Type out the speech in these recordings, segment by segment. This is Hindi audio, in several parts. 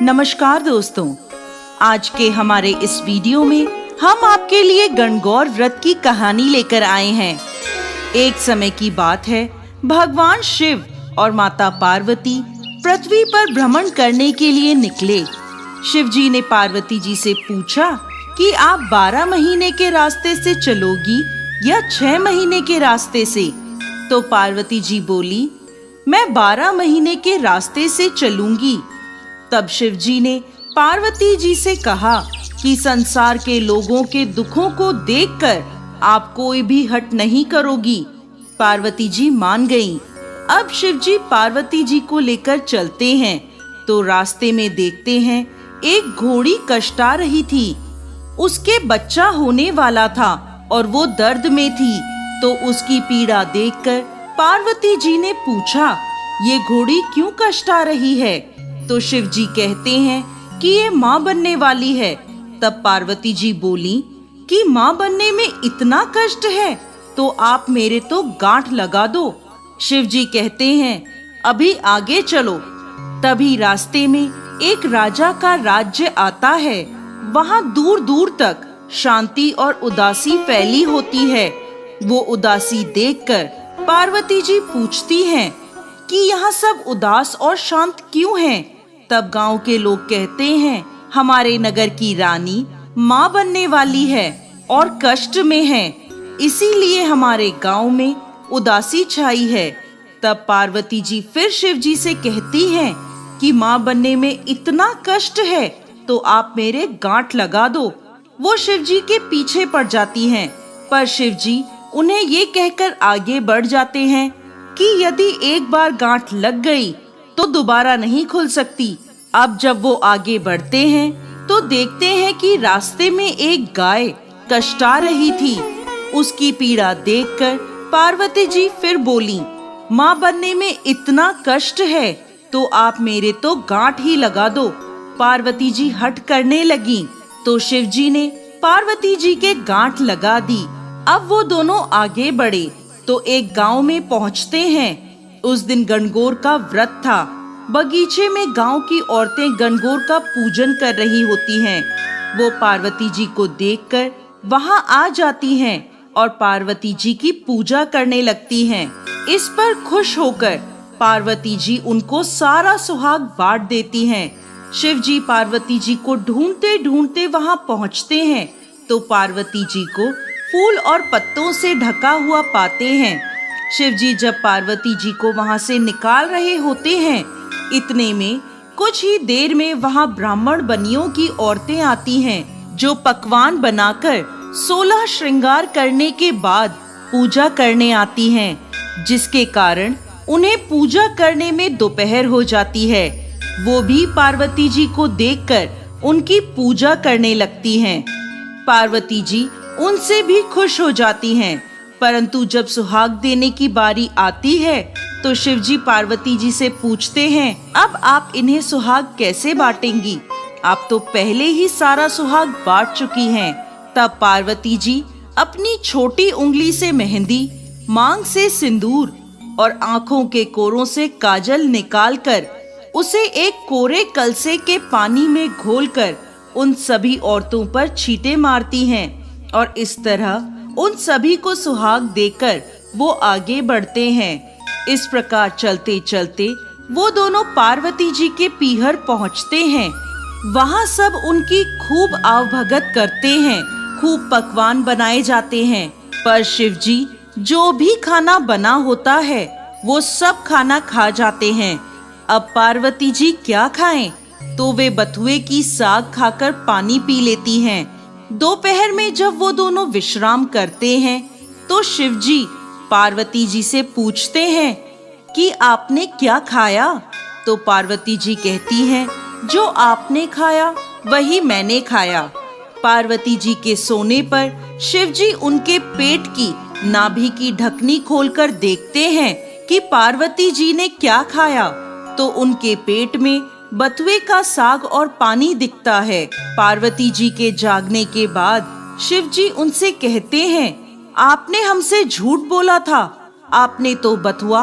नमस्कार दोस्तों, आज के हमारे इस वीडियो में हम आपके लिए गणगौर व्रत की कहानी लेकर आए हैं। एक समय की बात है, भगवान शिव और माता पार्वती पृथ्वी पर भ्रमण करने के लिए निकले। शिव जी ने पार्वती जी से पूछा कि आप 12 महीने के रास्ते से चलोगी या 6 महीने के रास्ते से? तो पार्वती जी बोली, मैं 12 महीने के रास्ते से चलूंगी। तब शिव जी ने पार्वती जी से कहा कि संसार के लोगों के दुखों को देखकर आप कोई भी हट नहीं करोगी। पार्वती जी मान गईं। अब शिव जी पार्वती जी को लेकर चलते हैं तो रास्ते में देखते हैं एक घोड़ी कष्टा रही थी। उसके बच्चा होने वाला था और वो दर्द में थी। तो उसकी पीड़ा देखकर पार्वती जी ने पूछा, ये घोड़ी क्यों कष्टा रही है? तो शिव जी कहते हैं कि ये माँ बनने वाली है। तब पार्वती जी बोली कि माँ बनने में इतना कष्ट है तो आप मेरे तो गांठ लगा दो। शिव जी कहते हैं, अभी आगे चलो। तभी रास्ते में एक राजा का राज्य आता है। वहाँ दूर दूर तक शांति और उदासी फैली होती है। वो उदासी देखकर पार्वती जी पूछती हैं कि यहाँ सब उदास और शांत क्यों हैं? तब गांव के लोग कहते हैं, हमारे नगर की रानी माँ बनने वाली है और कष्ट में है, इसीलिए हमारे गांव में उदासी छाई है। तब पार्वती जी फिर शिव जी से कहती हैं कि माँ बनने में इतना कष्ट है तो आप मेरे गांठ लगा दो। वो शिव जी के पीछे पड़ जाती हैं, पर शिव जी उन्हें ये कहकर आगे बढ़ जाते हैं कि यदि एक बार गांठ लग गई तो दोबारा नहीं खुल सकती। अब जब वो आगे बढ़ते हैं तो देखते हैं कि रास्ते में एक गाय कष्टा रही थी। उसकी पीड़ा देखकर पार्वती जी फिर बोली, माँ बनने में इतना कष्ट है तो आप मेरे तो गांठ ही लगा दो। पार्वती जी हठ करने लगी तो शिव जी ने पार्वती जी के गांठ लगा दी। अब वो दोनों आगे बढ़े तो एक गांव में पहुंचते हैं। उस दिन गणगौर का व्रत था। बगीचे में गांव की औरतें गणगौर का पूजन कर रही होती हैं। वो पार्वती जी को देखकर वहां आ जाती हैं और पार्वती जी की पूजा करने लगती हैं। इस पर खुश होकर पार्वती जी उनको सारा सुहाग बांट देती हैं। शिव जी पार्वती जी को ढूंढते ढूंढते वहां पहुंचते हैं तो पार्वती जी को फूल और पत्तों से ढका हुआ पाते हैं। शिव जी जब पार्वती जी को वहां से निकाल रहे होते हैं, इतने में कुछ ही देर में वहां ब्राह्मण बनियों की औरतें आती हैं जो पकवान बनाकर 16 श्रृंगार करने के बाद पूजा करने आती हैं, जिसके कारण उन्हें पूजा करने में दोपहर हो जाती है। वो भी पार्वती जी को देखकर उनकी पूजा करने लगती हैं। पार्वती जी उनसे भी खुश हो जाती हैं, परंतु जब सुहाग देने की बारी आती है तो शिव जी पार्वती जी से पूछते हैं, अब आप इन्हें सुहाग कैसे बांटेंगी? आप तो पहले ही सारा सुहाग बांट चुकी हैं। तब पार्वती जी अपनी छोटी उंगली से मेहंदी, मांग से सिंदूर और आँखों के कोरों से काजल निकालकर उसे एक कोरे कलसे के पानी में घोलकर उन सभी औरतों पर छींटे मारती हैं और इस तरह उन सभी को सुहाग देकर वो आगे बढ़ते हैं। इस प्रकार चलते चलते वो दोनों पार्वती जी के पीहर पहुंचते हैं। वहां सब उनकी खूब आवभगत करते हैं, खूब पकवान बनाए जाते हैं, पर शिव जी जो भी खाना बना होता है वो सब खाना खा जाते हैं। अब पार्वती जी क्या खाएं? तो वे बथुए की साग खाकर पानी पी लेती हैं। दोपहर में जब वो दोनों विश्राम करते हैं तो शिव जी पार्वती जी से पूछते हैं कि आपने क्या खाया? तो पार्वती जी कहती हैं, जो आपने खाया वही मैंने खाया। पार्वती जी के सोने पर शिव जी उनके पेट की नाभि की ढकनी खोलकर देखते हैं कि पार्वती जी ने क्या खाया। तो उनके पेट में बथुए का साग और पानी दिखता है। पार्वती जी के जागने के बाद शिव जी उनसे कहते हैं, आपने हमसे झूठ बोला था, आपने तो बथुआ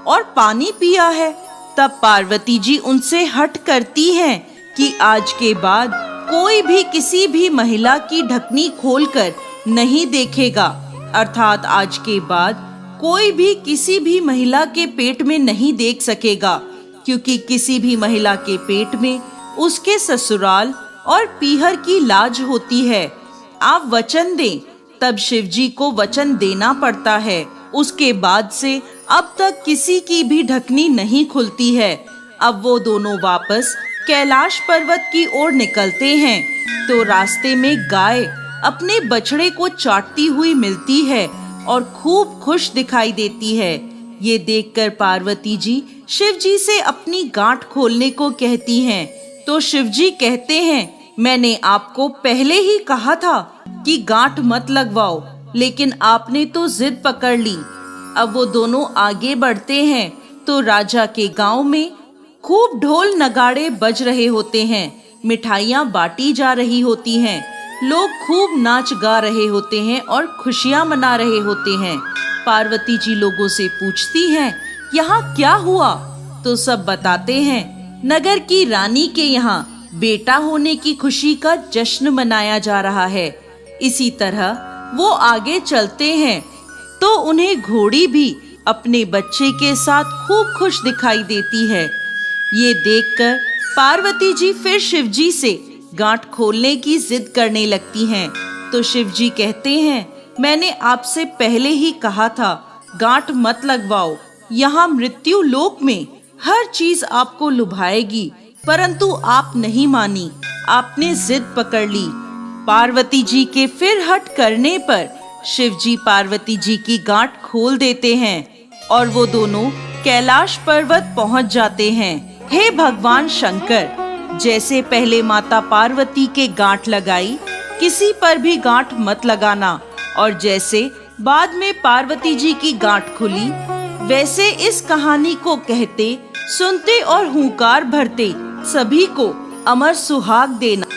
और पानी पिया है। तब पार्वती जी उनसे हठ करती हैं कि आज के बाद कोई भी किसी भी महिला की ढकनी खोलकर नहीं देखेगा, अर्थात आज के बाद कोई भी किसी भी महिला के पेट में नहीं देख सकेगा, क्योंकि किसी भी महिला के पेट में उसके ससुराल और पीहर की लाज होती है। आप वचन दें, तब शिवजी को वचन देना पड़ता है। उसके बाद से अब तक किसी की भी ढकनी नहीं खुलती है। अब वो दोनों वापस कैलाश पर्वत की ओर निकलते हैं तो रास्ते में गाय अपने बछड़े को चाटती हुई मिलती है और खूब खुश दिखाई देती है। ये देखकर पार्वती जी शिवजी से अपनी गांठ खोलने को कहती हैं, तो शिवजी कहते हैं, मैंने आपको पहले ही कहा था कि गांठ मत लगवाओ, लेकिन आपने तो जिद पकड़ ली। अब वो दोनों आगे बढ़ते हैं तो राजा के गांव में खूब ढोल नगाड़े बज रहे होते हैं, मिठाइयाँ बांटी जा रही होती हैं, लोग खूब नाच गा रहे होते हैं और खुशियाँ मना रहे होते हैं। पार्वती जी लोगों से पूछती हैं, यहाँ क्या हुआ? तो सब बताते हैं, नगर की रानी के यहाँ बेटा होने की खुशी का जश्न मनाया जा रहा है। इसी तरह वो आगे चलते हैं तो उन्हें घोड़ी भी अपने बच्चे के साथ खूब खुश दिखाई देती है। ये देखकर पार्वती जी फिर शिवजी से गांठ खोलने की जिद करने लगती हैं, तो शिवजी कहते हैं, मैंने आपसे पहले ही कहा था गांठ मत लगवाओ। यहाँ मृत्यु लोक में हर चीज आपको लुभाएगी, परंतु आप नहीं मानी, आपने जिद पकड़ ली। पार्वती जी के फिर हट करने पर शिवजी पार्वती जी की गांठ खोल देते हैं और वो दोनों कैलाश पर्वत पहुंच जाते हैं। हे भगवान शंकर, जैसे पहले माता पार्वती के गांठ लगाई, किसी पर भी गांठ मत लगाना, और जैसे बाद में पार्वती जी की गांठ खुली, वैसे इस कहानी को कहते, सुनते और हुंकार भरते सभी को अमर सुहाग देना।